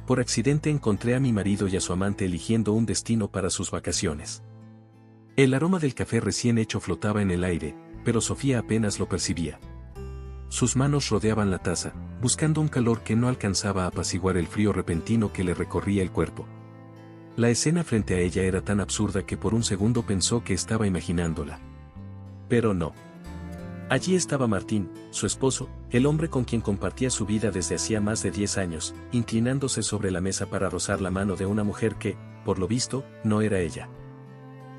Por accidente encontré a mi marido y a su amante eligiendo un destino para sus vacaciones. El aroma del café recién hecho flotaba en el aire, pero Sofía apenas lo percibía. Sus manos rodeaban la taza, buscando un calor que no alcanzaba a apaciguar el frío repentino que le recorría el cuerpo. La escena frente a ella era tan absurda que por un segundo pensó que estaba imaginándola. Pero no. Allí estaba Martín, su esposo, el hombre con quien compartía su vida desde hacía más de 10 años, inclinándose sobre la mesa para rozar la mano de una mujer que, por lo visto, no era ella.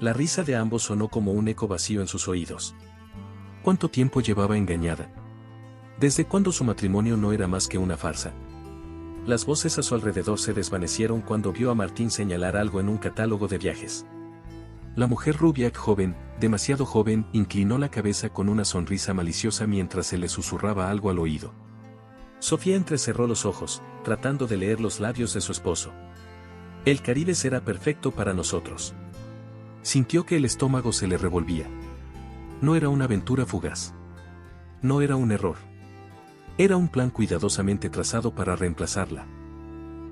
La risa de ambos sonó como un eco vacío en sus oídos. ¿Cuánto tiempo llevaba engañada? ¿Desde cuándo su matrimonio no era más que una farsa? Las voces a su alrededor se desvanecieron cuando vio a Martín señalar algo en un catálogo de viajes. La mujer rubia, joven, demasiado joven, inclinó la cabeza con una sonrisa maliciosa mientras se le susurraba algo al oído. Sofía entrecerró los ojos, tratando de leer los labios de su esposo. El Caribe será perfecto para nosotros. Sintió que el estómago se le revolvía. No era una aventura fugaz. No era un error. Era un plan cuidadosamente trazado para reemplazarla.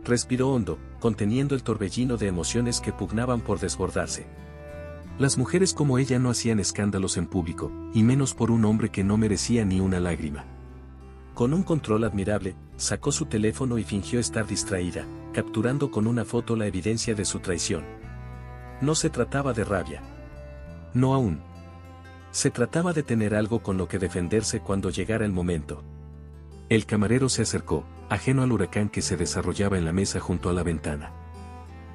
Respiró hondo, conteniendo el torbellino de emociones que pugnaban por desbordarse. Las mujeres como ella no hacían escándalos en público, y menos por un hombre que no merecía ni una lágrima. Con un control admirable, sacó su teléfono y fingió estar distraída, capturando con una foto la evidencia de su traición. No se trataba de rabia. No aún. Se trataba de tener algo con lo que defenderse cuando llegara el momento. El camarero se acercó, ajeno al huracán que se desarrollaba en la mesa junto a la ventana.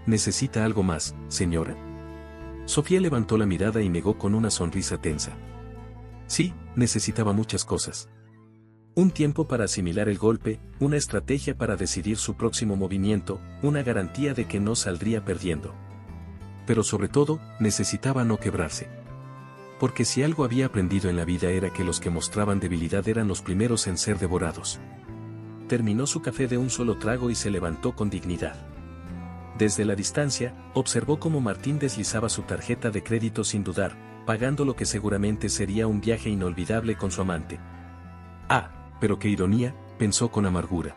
¿Necesita algo más, señora? Sofía levantó la mirada y negó con una sonrisa tensa. Sí, necesitaba muchas cosas. Un tiempo para asimilar el golpe, una estrategia para decidir su próximo movimiento, una garantía de que no saldría perdiendo. Pero sobre todo, necesitaba no quebrarse. Porque si algo había aprendido en la vida era que los que mostraban debilidad eran los primeros en ser devorados. Terminó su café de un solo trago y se levantó con dignidad. Desde la distancia, observó cómo Martín deslizaba su tarjeta de crédito sin dudar, pagando lo que seguramente sería un viaje inolvidable con su amante. Ah, pero qué ironía, pensó con amargura.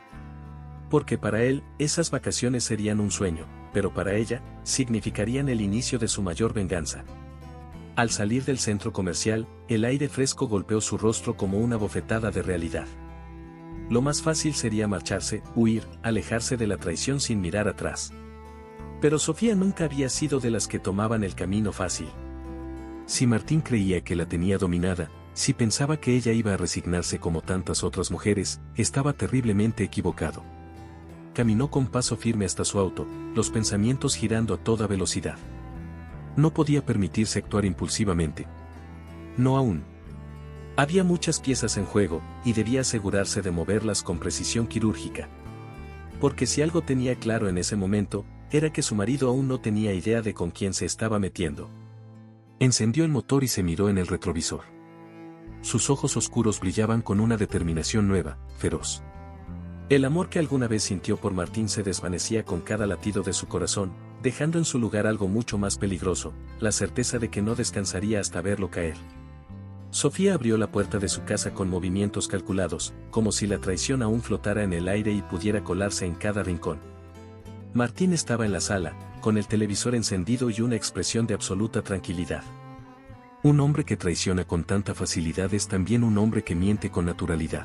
Porque para él, esas vacaciones serían un sueño, pero para ella, significarían el inicio de su mayor venganza. Al salir del centro comercial, el aire fresco golpeó su rostro como una bofetada de realidad. Lo más fácil sería marcharse, huir, alejarse de la traición sin mirar atrás. Pero Sofía nunca había sido de las que tomaban el camino fácil. Si Martín creía que la tenía dominada, si pensaba que ella iba a resignarse como tantas otras mujeres, estaba terriblemente equivocado. Caminó con paso firme hasta su auto, los pensamientos girando a toda velocidad. No podía permitirse actuar impulsivamente. No aún. Había muchas piezas en juego, y debía asegurarse de moverlas con precisión quirúrgica. Porque si algo tenía claro en ese momento, era que su marido aún no tenía idea de con quién se estaba metiendo. Encendió el motor y se miró en el retrovisor. Sus ojos oscuros brillaban con una determinación nueva, feroz. El amor que alguna vez sintió por Martín se desvanecía con cada latido de su corazón, dejando en su lugar algo mucho más peligroso, la certeza de que no descansaría hasta verlo caer. Sofía abrió la puerta de su casa con movimientos calculados, como si la traición aún flotara en el aire y pudiera colarse en cada rincón. Martín estaba en la sala, con el televisor encendido y una expresión de absoluta tranquilidad. Un hombre que traiciona con tanta facilidad es también un hombre que miente con naturalidad.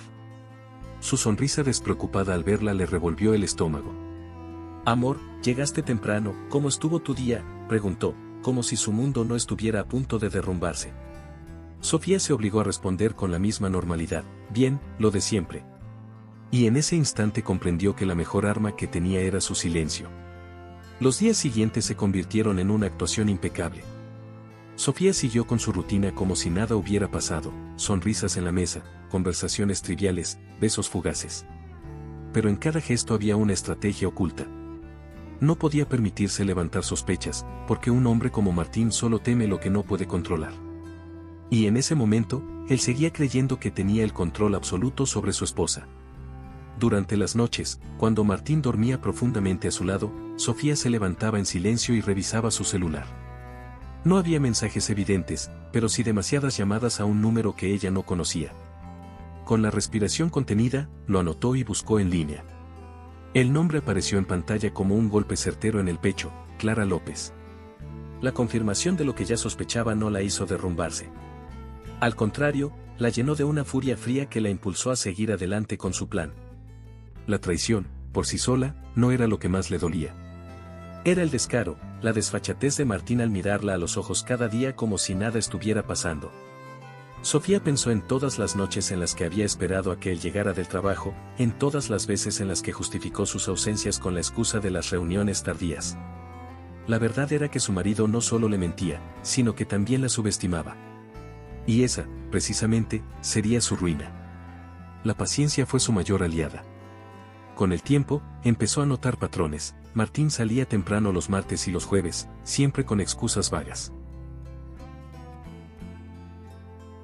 Su sonrisa despreocupada al verla le revolvió el estómago. «Amor, llegaste temprano, ¿cómo estuvo tu día?», preguntó, como si su mundo no estuviera a punto de derrumbarse. Sofía se obligó a responder con la misma normalidad: «Bien, lo de siempre». Y en ese instante comprendió que la mejor arma que tenía era su silencio. Los días siguientes se convirtieron en una actuación impecable. Sofía siguió con su rutina como si nada hubiera pasado, sonrisas en la mesa, conversaciones triviales, besos fugaces. Pero en cada gesto había una estrategia oculta. No podía permitirse levantar sospechas, porque un hombre como Martín solo teme lo que no puede controlar. Y en ese momento, él seguía creyendo que tenía el control absoluto sobre su esposa. Durante las noches, cuando Martín dormía profundamente a su lado, Sofía se levantaba en silencio y revisaba su celular. No había mensajes evidentes, pero sí demasiadas llamadas a un número que ella no conocía. Con la respiración contenida, lo anotó y buscó en línea. El nombre apareció en pantalla como un golpe certero en el pecho: Clara López. La confirmación de lo que ya sospechaba no la hizo derrumbarse. Al contrario, la llenó de una furia fría que la impulsó a seguir adelante con su plan. La traición, por sí sola, no era lo que más le dolía. Era el descaro, la desfachatez de Martín al mirarla a los ojos cada día como si nada estuviera pasando. Sofía pensó en todas las noches en las que había esperado a que él llegara del trabajo, en todas las veces en las que justificó sus ausencias con la excusa de las reuniones tardías. La verdad era que su marido no solo le mentía, sino que también la subestimaba. Y esa, precisamente, sería su ruina. La paciencia fue su mayor aliada. Con el tiempo, empezó a notar patrones. Martín salía temprano los martes y los jueves, siempre con excusas vagas.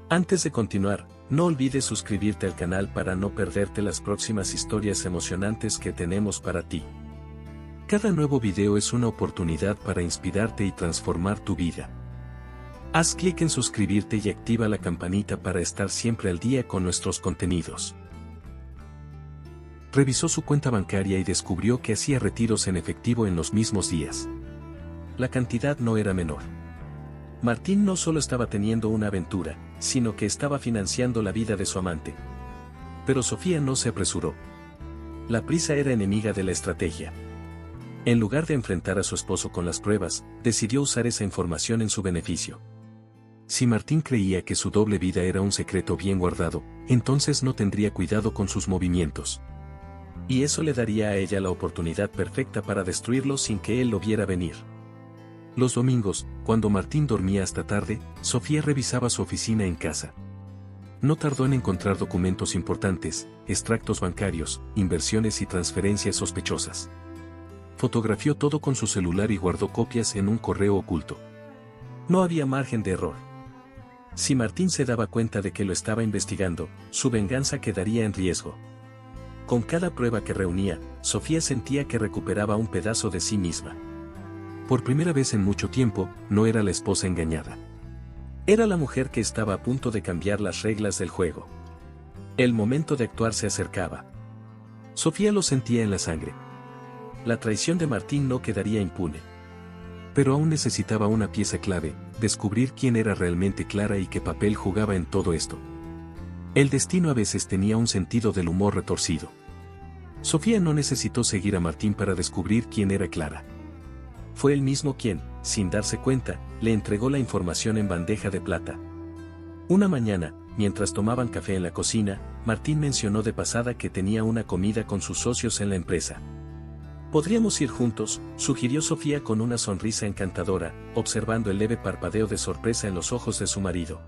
Antes de continuar, no olvides suscribirte al canal para no perderte las próximas historias emocionantes que tenemos para ti. Cada nuevo video es una oportunidad para inspirarte y transformar tu vida. Haz clic en suscribirte y activa la campanita para estar siempre al día con nuestros contenidos. Revisó su cuenta bancaria y descubrió que hacía retiros en efectivo en los mismos días. La cantidad no era menor. Martín no solo estaba teniendo una aventura, sino que estaba financiando la vida de su amante. Pero Sofía no se apresuró. La prisa era enemiga de la estrategia. En lugar de enfrentar a su esposo con las pruebas, decidió usar esa información en su beneficio. Si Martín creía que su doble vida era un secreto bien guardado, entonces no tendría cuidado con sus movimientos. Y eso le daría a ella la oportunidad perfecta para destruirlo sin que él lo viera venir. Los domingos, cuando Martín dormía hasta tarde, Sofía revisaba su oficina en casa. No tardó en encontrar documentos importantes, extractos bancarios, inversiones y transferencias sospechosas. Fotografió todo con su celular y guardó copias en un correo oculto. No había margen de error. Si Martín se daba cuenta de que lo estaba investigando, su venganza quedaría en riesgo. Con cada prueba que reunía, Sofía sentía que recuperaba un pedazo de sí misma. Por primera vez en mucho tiempo, no era la esposa engañada. Era la mujer que estaba a punto de cambiar las reglas del juego. El momento de actuar se acercaba. Sofía lo sentía en la sangre. La traición de Martín no quedaría impune. Pero aún necesitaba una pieza clave: descubrir quién era realmente Clara y qué papel jugaba en todo esto. El destino a veces tenía un sentido del humor retorcido. Sofía no necesitó seguir a Martín para descubrir quién era Clara. Fue él mismo quien, sin darse cuenta, le entregó la información en bandeja de plata. Una mañana, mientras tomaban café en la cocina, Martín mencionó de pasada que tenía una comida con sus socios en la empresa. «Podríamos ir juntos», sugirió Sofía con una sonrisa encantadora, observando el leve parpadeo de sorpresa en los ojos de su marido.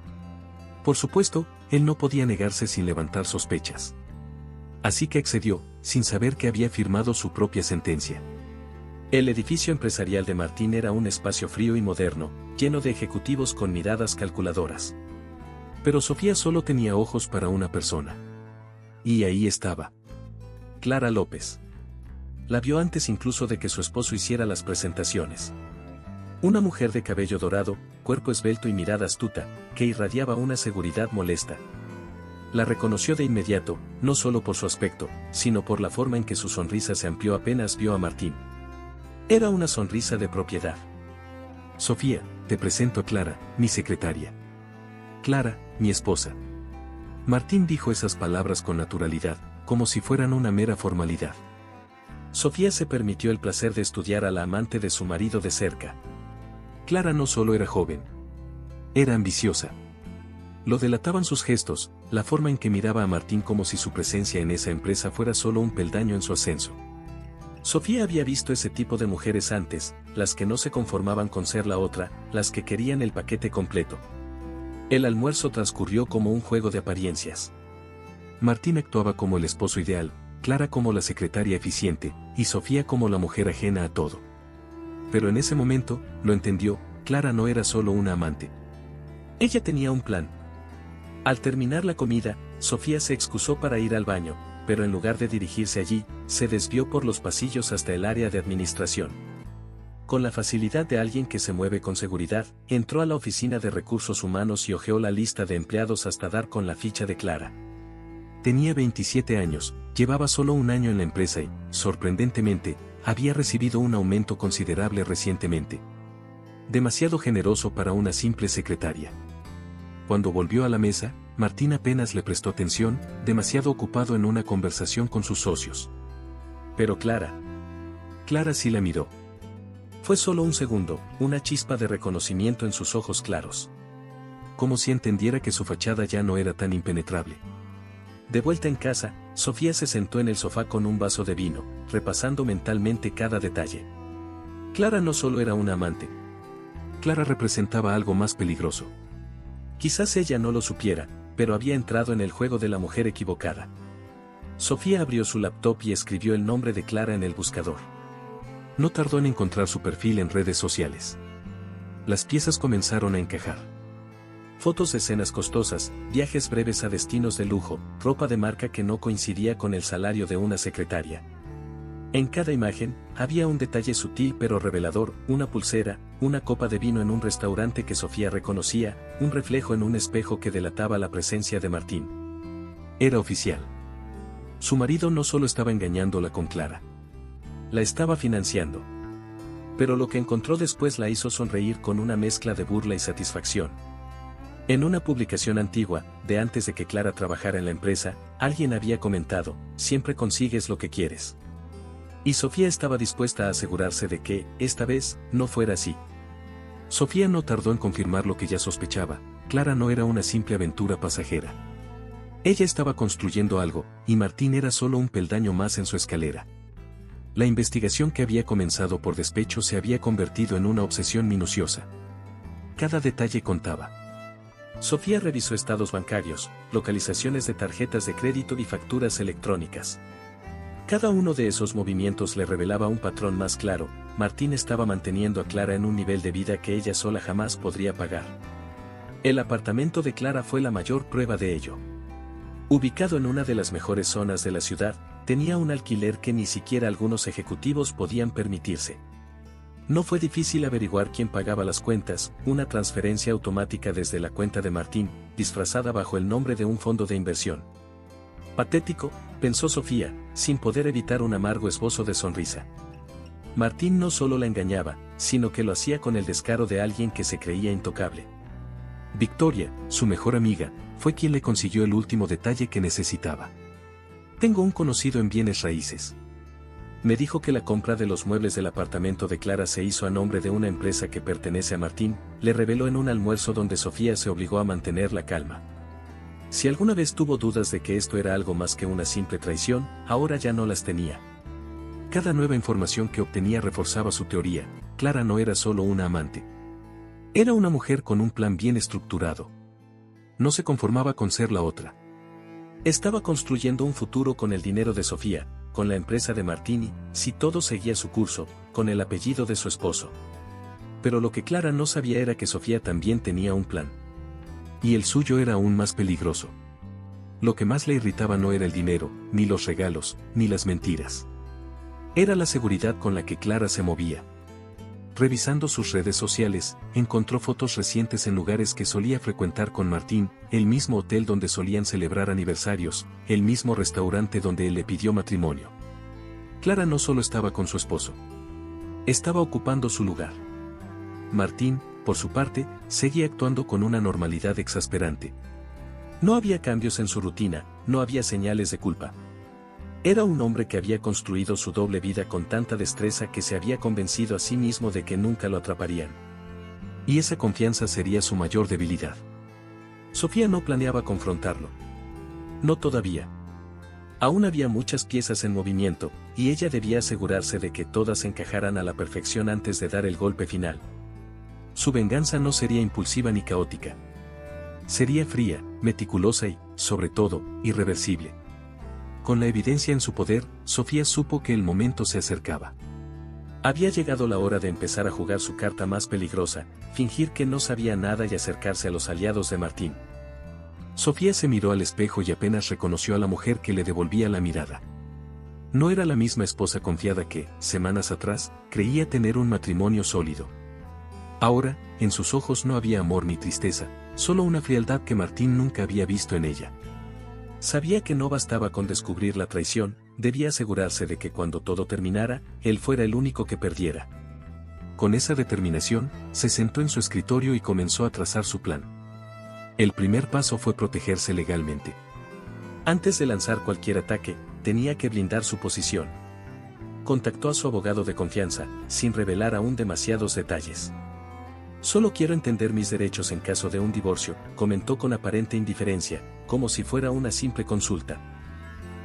Por supuesto, él no podía negarse sin levantar sospechas. Así que accedió, sin saber que había firmado su propia sentencia. El edificio empresarial de Martín era un espacio frío y moderno, lleno de ejecutivos con miradas calculadoras. Pero Sofía solo tenía ojos para una persona. Y ahí estaba. Clara López. La vio antes incluso de que su esposo hiciera las presentaciones. Una mujer de cabello dorado, cuerpo esbelto y mirada astuta, que irradiaba una seguridad molesta. La reconoció de inmediato, no solo por su aspecto, sino por la forma en que su sonrisa se amplió apenas vio a Martín. Era una sonrisa de propiedad. «Sofía, te presento a Clara, mi secretaria». «Clara, mi esposa». Martín dijo esas palabras con naturalidad, como si fueran una mera formalidad. Sofía se permitió el placer de estudiar a la amante de su marido de cerca. Clara no solo era joven. Era ambiciosa. Lo delataban sus gestos, la forma en que miraba a Martín como si su presencia en esa empresa fuera solo un peldaño en su ascenso. Sofía había visto ese tipo de mujeres antes, las que no se conformaban con ser la otra, las que querían el paquete completo. El almuerzo transcurrió como un juego de apariencias. Martín actuaba como el esposo ideal, Clara como la secretaria eficiente, y Sofía como la mujer ajena a todo. Pero en ese momento, lo entendió, Clara no era solo una amante. Ella tenía un plan. Al terminar la comida, Sofía se excusó para ir al baño, pero en lugar de dirigirse allí, se desvió por los pasillos hasta el área de administración. Con la facilidad de alguien que se mueve con seguridad, entró a la oficina de recursos humanos y hojeó la lista de empleados hasta dar con la ficha de Clara. Tenía 27 años, llevaba solo un año en la empresa y, sorprendentemente, había recibido un aumento considerable recientemente. Demasiado generoso para una simple secretaria. Cuando volvió a la mesa, Martín apenas le prestó atención, demasiado ocupado en una conversación con sus socios. Pero Clara sí la miró. Fue solo un segundo, una chispa de reconocimiento en sus ojos claros. Como si entendiera que su fachada ya no era tan impenetrable. De vuelta en casa, Sofía se sentó en el sofá con un vaso de vino, repasando mentalmente cada detalle. Clara no solo era una amante. Clara representaba algo más peligroso. Quizás ella no lo supiera, pero había entrado en el juego de la mujer equivocada. Sofía abrió su laptop y escribió el nombre de Clara en el buscador. No tardó en encontrar su perfil en redes sociales. Las piezas comenzaron a encajar. Fotos de cenas costosas, viajes breves a destinos de lujo, ropa de marca que no coincidía con el salario de una secretaria. En cada imagen, había un detalle sutil pero revelador, una pulsera, una copa de vino en un restaurante que Sofía reconocía, un reflejo en un espejo que delataba la presencia de Martín. Era oficial. Su marido no solo estaba engañándola con Clara. La estaba financiando. Pero lo que encontró después la hizo sonreír con una mezcla de burla y satisfacción. En una publicación antigua, de antes de que Clara trabajara en la empresa, alguien había comentado, siempre consigues lo que quieres. Y Sofía estaba dispuesta a asegurarse de que, esta vez, no fuera así. Sofía no tardó en confirmar lo que ya sospechaba, Clara no era una simple aventura pasajera. Ella estaba construyendo algo, y Martín era solo un peldaño más en su escalera. La investigación que había comenzado por despecho se había convertido en una obsesión minuciosa. Cada detalle contaba. Sofía revisó estados bancarios, localizaciones de tarjetas de crédito y facturas electrónicas. Cada uno de esos movimientos le revelaba un patrón más claro. Martín estaba manteniendo a Clara en un nivel de vida que ella sola jamás podría pagar. El apartamento de Clara fue la mayor prueba de ello. Ubicado en una de las mejores zonas de la ciudad, tenía un alquiler que ni siquiera algunos ejecutivos podían permitirse. No fue difícil averiguar quién pagaba las cuentas, una transferencia automática desde la cuenta de Martín, disfrazada bajo el nombre de un fondo de inversión. Patético, pensó Sofía, sin poder evitar un amargo esbozo de sonrisa. Martín no solo la engañaba, sino que lo hacía con el descaro de alguien que se creía intocable. Victoria, su mejor amiga, fue quien le consiguió el último detalle que necesitaba. Tengo un conocido en bienes raíces. Me dijo que la compra de los muebles del apartamento de Clara se hizo a nombre de una empresa que pertenece a Martín, le reveló en un almuerzo donde Sofía se obligó a mantener la calma. Si alguna vez tuvo dudas de que esto era algo más que una simple traición, ahora ya no las tenía. Cada nueva información que obtenía reforzaba su teoría, Clara no era solo una amante. Era una mujer con un plan bien estructurado. No se conformaba con ser la otra. Estaba construyendo un futuro con el dinero de Sofía, con la empresa de Martini, si todo seguía su curso, con el apellido de su esposo. Pero lo que Clara no sabía era que Sofía también tenía un plan. Y el suyo era aún más peligroso. Lo que más le irritaba no era el dinero, ni los regalos, ni las mentiras. Era la seguridad con la que Clara se movía. Revisando sus redes sociales, encontró fotos recientes en lugares que solía frecuentar con Martín, el mismo hotel donde solían celebrar aniversarios, el mismo restaurante donde él le pidió matrimonio. Clara no solo estaba con su esposo. Estaba ocupando su lugar. Martín, por su parte, seguía actuando con una normalidad exasperante. No había cambios en su rutina, no había señales de culpa. Era un hombre que había construido su doble vida con tanta destreza que se había convencido a sí mismo de que nunca lo atraparían. Y esa confianza sería su mayor debilidad. Sofía no planeaba confrontarlo. No todavía. Aún había muchas piezas en movimiento, y ella debía asegurarse de que todas encajaran a la perfección antes de dar el golpe final. Su venganza no sería impulsiva ni caótica. Sería fría, meticulosa y, sobre todo, irreversible. Con la evidencia en su poder, Sofía supo que el momento se acercaba. Había llegado la hora de empezar a jugar su carta más peligrosa, fingir que no sabía nada y acercarse a los aliados de Martín. Sofía se miró al espejo y apenas reconoció a la mujer que le devolvía la mirada. No era la misma esposa confiada que, semanas atrás, creía tener un matrimonio sólido. Ahora, en sus ojos no había amor ni tristeza, solo una frialdad que Martín nunca había visto en ella. Sabía que no bastaba con descubrir la traición, debía asegurarse de que cuando todo terminara, él fuera el único que perdiera. Con esa determinación, se sentó en su escritorio y comenzó a trazar su plan. El primer paso fue protegerse legalmente. Antes de lanzar cualquier ataque, tenía que blindar su posición. Contactó a su abogado de confianza, sin revelar aún demasiados detalles. Solo quiero entender mis derechos en caso de un divorcio, comentó con aparente indiferencia, como si fuera una simple consulta.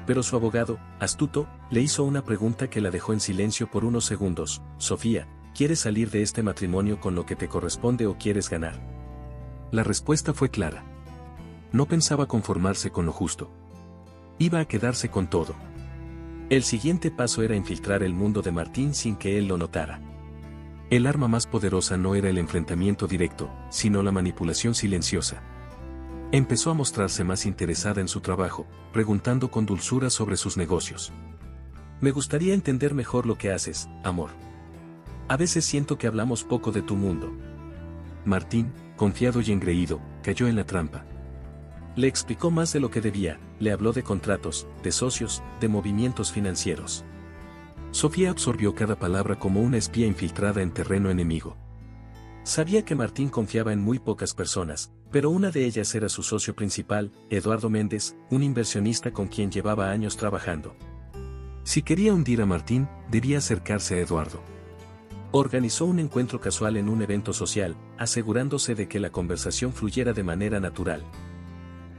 Pero su abogado, astuto, le hizo una pregunta que la dejó en silencio por unos segundos. Sofía, ¿quieres salir de este matrimonio con lo que te corresponde o quieres ganar? La respuesta fue clara. No pensaba conformarse con lo justo. Iba a quedarse con todo. El siguiente paso era infiltrar el mundo de Martín sin que él lo notara. El arma más poderosa no era el enfrentamiento directo, sino la manipulación silenciosa. Empezó a mostrarse más interesada en su trabajo, preguntando con dulzura sobre sus negocios. Me gustaría entender mejor lo que haces, amor. A veces siento que hablamos poco de tu mundo. Martín, confiado y engreído, cayó en la trampa. Le explicó más de lo que debía, le habló de contratos, de socios, de movimientos financieros. Sofía absorbió cada palabra como una espía infiltrada en terreno enemigo. Sabía que Martín confiaba en muy pocas personas, pero una de ellas era su socio principal, Eduardo Méndez, un inversionista con quien llevaba años trabajando. Si quería hundir a Martín, debía acercarse a Eduardo. Organizó un encuentro casual en un evento social, asegurándose de que la conversación fluyera de manera natural.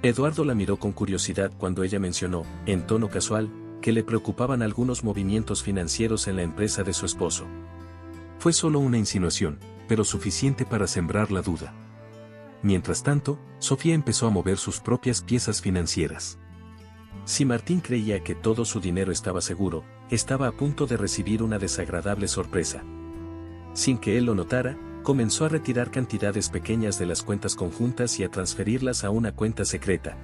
Eduardo la miró con curiosidad cuando ella mencionó, en tono casual, que le preocupaban algunos movimientos financieros en la empresa de su esposo. Fue solo una insinuación, pero suficiente para sembrar la duda. Mientras tanto, Sofía empezó a mover sus propias piezas financieras. Si Martín creía que todo su dinero estaba seguro, estaba a punto de recibir una desagradable sorpresa. Sin que él lo notara, comenzó a retirar cantidades pequeñas de las cuentas conjuntas y a transferirlas a una cuenta secreta.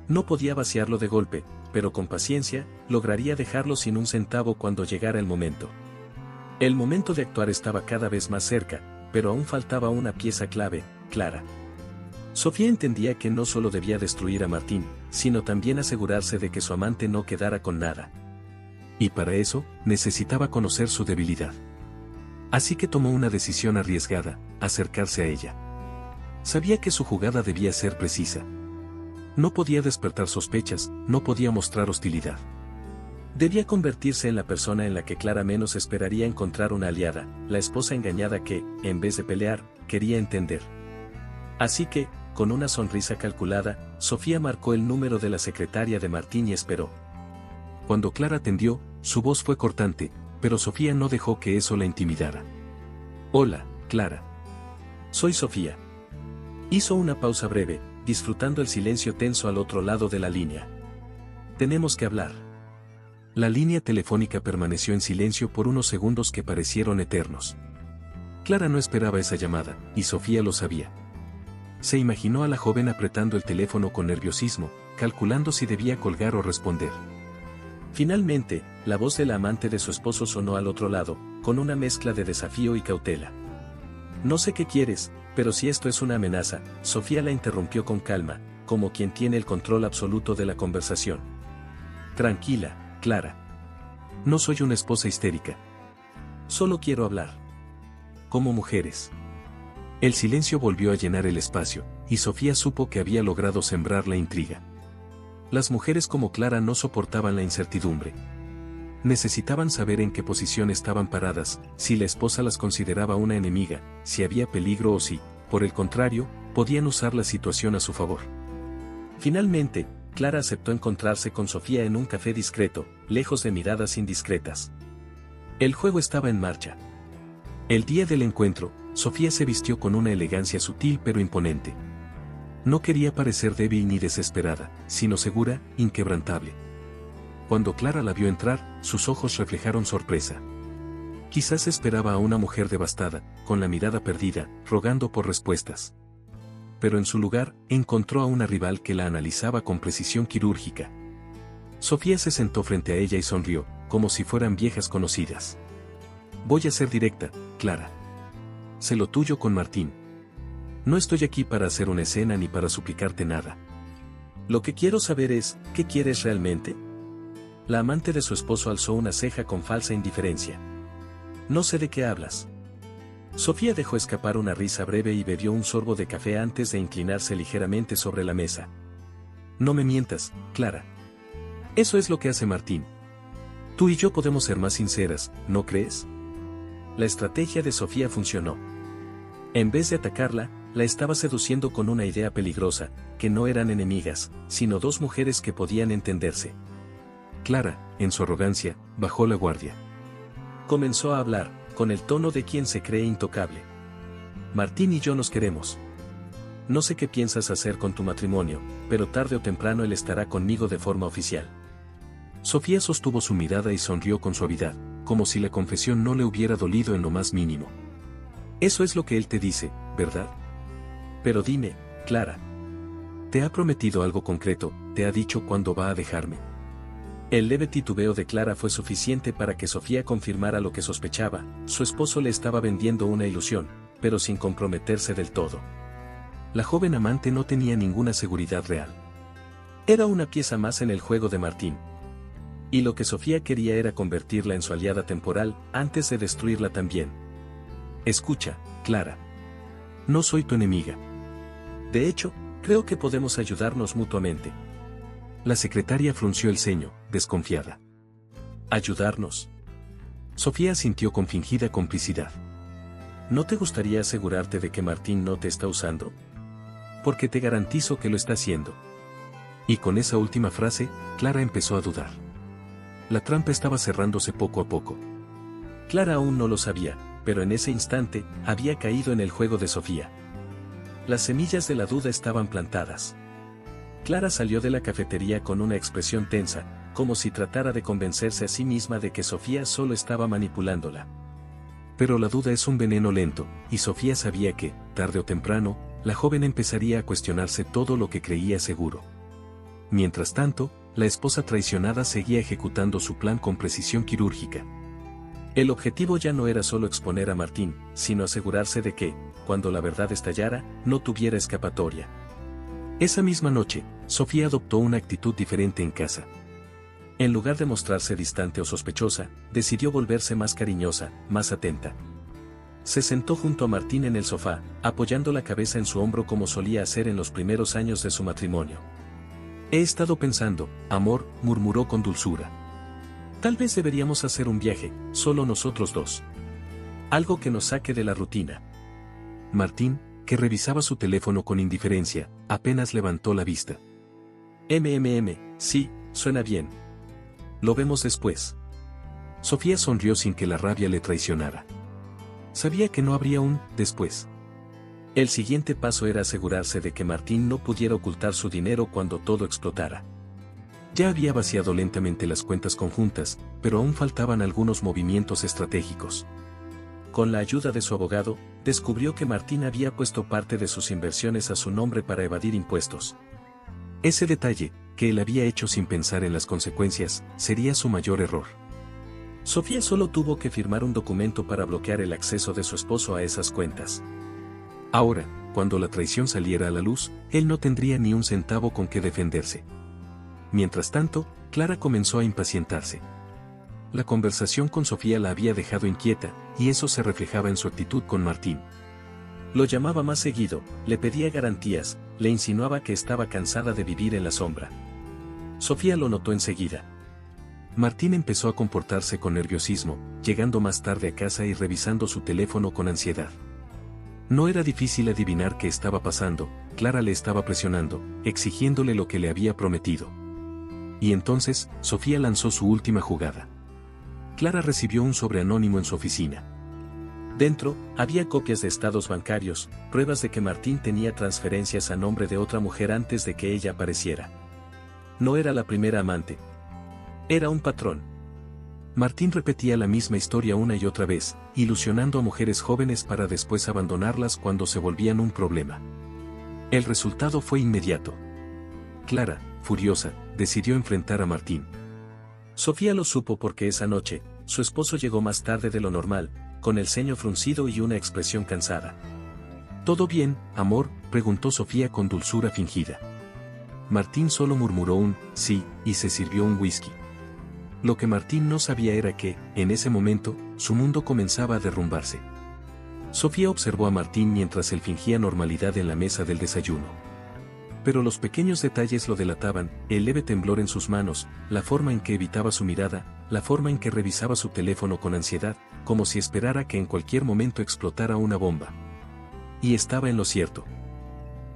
No podía vaciarlo de golpe, pero con paciencia, lograría dejarlo sin un centavo cuando llegara el momento. El momento de actuar estaba cada vez más cerca, pero aún faltaba una pieza clave, Clara. Sofía entendía que no solo debía destruir a Martín, sino también asegurarse de que su amante no quedara con nada. Y para eso, necesitaba conocer su debilidad. Así que tomó una decisión arriesgada, acercarse a ella. Sabía que su jugada debía ser precisa. No podía despertar sospechas, no podía mostrar hostilidad. Debía convertirse en la persona en la que Clara menos esperaría encontrar una aliada, la esposa engañada que, en vez de pelear, quería entender. Así que, con una sonrisa calculada, Sofía marcó el número de la secretaria de Martín y esperó. Cuando Clara atendió, su voz fue cortante, pero Sofía no dejó que eso la intimidara. Hola, Clara. Soy Sofía. Hizo una pausa breve, disfrutando el silencio tenso al otro lado de la línea. Tenemos que hablar. La línea telefónica permaneció en silencio por unos segundos que parecieron eternos. Clara no esperaba esa llamada, y Sofía lo sabía. Se imaginó a la joven apretando el teléfono con nerviosismo, calculando si debía colgar o responder. Finalmente, la voz de la amante de su esposo sonó al otro lado, con una mezcla de desafío y cautela. No sé qué quieres, pero si esto es una amenaza, Sofía la interrumpió con calma, como quien tiene el control absoluto de la conversación. Tranquila, Clara. No soy una esposa histérica. Solo quiero hablar. Como mujeres. El silencio volvió a llenar el espacio, y Sofía supo que había logrado sembrar la intriga. Las mujeres como Clara no soportaban la incertidumbre. Necesitaban saber en qué posición estaban paradas, si la esposa las consideraba una enemiga, si había peligro o si, por el contrario, podían usar la situación a su favor. Finalmente, Clara aceptó encontrarse con Sofía en un café discreto, lejos de miradas indiscretas. El juego estaba en marcha. El día del encuentro, Sofía se vistió con una elegancia sutil pero imponente. No quería parecer débil ni desesperada, sino segura, inquebrantable. Cuando Clara la vio entrar, sus ojos reflejaron sorpresa. Quizás esperaba a una mujer devastada, con la mirada perdida, rogando por respuestas. Pero en su lugar, encontró a una rival que la analizaba con precisión quirúrgica. Sofía se sentó frente a ella y sonrió, como si fueran viejas conocidas. Voy a ser directa, Clara. Sé lo tuyo con Martín. No estoy aquí para hacer una escena ni para suplicarte nada. Lo que quiero saber es, ¿qué quieres realmente? La amante de su esposo alzó una ceja con falsa indiferencia. No sé de qué hablas. Sofía dejó escapar una risa breve y bebió un sorbo de café antes de inclinarse ligeramente sobre la mesa. No me mientas, Clara. Eso es lo que hace Martín. Tú y yo podemos ser más sinceras, ¿no crees? La estrategia de Sofía funcionó. En vez de atacarla, la estaba seduciendo con una idea peligrosa, que no eran enemigas, sino dos mujeres que podían entenderse. Clara, en su arrogancia, bajó la guardia. Comenzó a hablar, con el tono de quien se cree intocable. Martín y yo nos queremos. No sé qué piensas hacer con tu matrimonio, pero tarde o temprano él estará conmigo de forma oficial. Sofía sostuvo su mirada y sonrió con suavidad, como si la confesión no le hubiera dolido en lo más mínimo. Eso es lo que él te dice, ¿verdad? Pero dime, Clara. ¿Te ha prometido algo concreto? ¿Te ha dicho cuándo va a dejarme? El leve titubeo de Clara fue suficiente para que Sofía confirmara lo que sospechaba: su esposo le estaba vendiendo una ilusión, pero sin comprometerse del todo. La joven amante no tenía ninguna seguridad real. Era una pieza más en el juego de Martín. Y lo que Sofía quería era convertirla en su aliada temporal, antes de destruirla también. Escucha, Clara. No soy tu enemiga. De hecho, creo que podemos ayudarnos mutuamente. La secretaria frunció el ceño, desconfiada. ¿Ayudarnos? Sofía asintió con fingida complicidad. ¿No te gustaría asegurarte de que Martín no te está usando? Porque te garantizo que lo está haciendo. Y con esa última frase, Clara empezó a dudar. La trampa estaba cerrándose poco a poco. Clara aún no lo sabía, pero en ese instante, había caído en el juego de Sofía. Las semillas de la duda estaban plantadas. Clara salió de la cafetería con una expresión tensa, como si tratara de convencerse a sí misma de que Sofía solo estaba manipulándola. Pero la duda es un veneno lento, y Sofía sabía que, tarde o temprano, la joven empezaría a cuestionarse todo lo que creía seguro. Mientras tanto, la esposa traicionada seguía ejecutando su plan con precisión quirúrgica. El objetivo ya no era solo exponer a Martín, sino asegurarse de que, cuando la verdad estallara, no tuviera escapatoria. Esa misma noche, Sofía adoptó una actitud diferente en casa. En lugar de mostrarse distante o sospechosa, decidió volverse más cariñosa, más atenta. Se sentó junto a Martín en el sofá, apoyando la cabeza en su hombro como solía hacer en los primeros años de su matrimonio. He estado pensando, amor, murmuró con dulzura. Tal vez deberíamos hacer un viaje, solo nosotros dos. Algo que nos saque de la rutina. Martín, que revisaba su teléfono con indiferencia, apenas levantó la vista. Sí, suena bien. Lo vemos después. Sofía sonrió sin que la rabia le traicionara. Sabía que no habría un después. El siguiente paso era asegurarse de que Martín no pudiera ocultar su dinero cuando todo explotara. Ya había vaciado lentamente las cuentas conjuntas, pero aún faltaban algunos movimientos estratégicos. Con la ayuda de su abogado, descubrió que Martín había puesto parte de sus inversiones a su nombre para evadir impuestos. Ese detalle, que él había hecho sin pensar en las consecuencias, sería su mayor error. Sofía solo tuvo que firmar un documento para bloquear el acceso de su esposo a esas cuentas. Ahora, cuando la traición saliera a la luz, él no tendría ni un centavo con que defenderse. Mientras tanto, Clara comenzó a impacientarse. La conversación con Sofía la había dejado inquieta, y eso se reflejaba en su actitud con Martín. Lo llamaba más seguido, le pedía garantías, le insinuaba que estaba cansada de vivir en la sombra. Sofía lo notó enseguida. Martín empezó a comportarse con nerviosismo, llegando más tarde a casa y revisando su teléfono con ansiedad. No era difícil adivinar qué estaba pasando. Clara le estaba presionando, exigiéndole lo que le había prometido. Y entonces, Sofía lanzó su última jugada. Clara recibió un sobre anónimo en su oficina. Dentro, había copias de estados bancarios, pruebas de que Martín tenía transferencias a nombre de otra mujer antes de que ella apareciera. No era la primera amante. Era un patrón. Martín repetía la misma historia una y otra vez, ilusionando a mujeres jóvenes para después abandonarlas cuando se volvían un problema. El resultado fue inmediato. Clara, furiosa, decidió enfrentar a Martín. Sofía lo supo porque esa noche, su esposo llegó más tarde de lo normal, con el ceño fruncido y una expresión cansada. ¿Todo bien, amor?, preguntó Sofía con dulzura fingida. Martín solo murmuró un sí y se sirvió un whisky. Lo que Martín no sabía era que, en ese momento, su mundo comenzaba a derrumbarse. Sofía observó a Martín mientras él fingía normalidad en la mesa del desayuno. Pero los pequeños detalles lo delataban, el leve temblor en sus manos, la forma en que evitaba su mirada, la forma en que revisaba su teléfono con ansiedad, como si esperara que en cualquier momento explotara una bomba. Y estaba en lo cierto.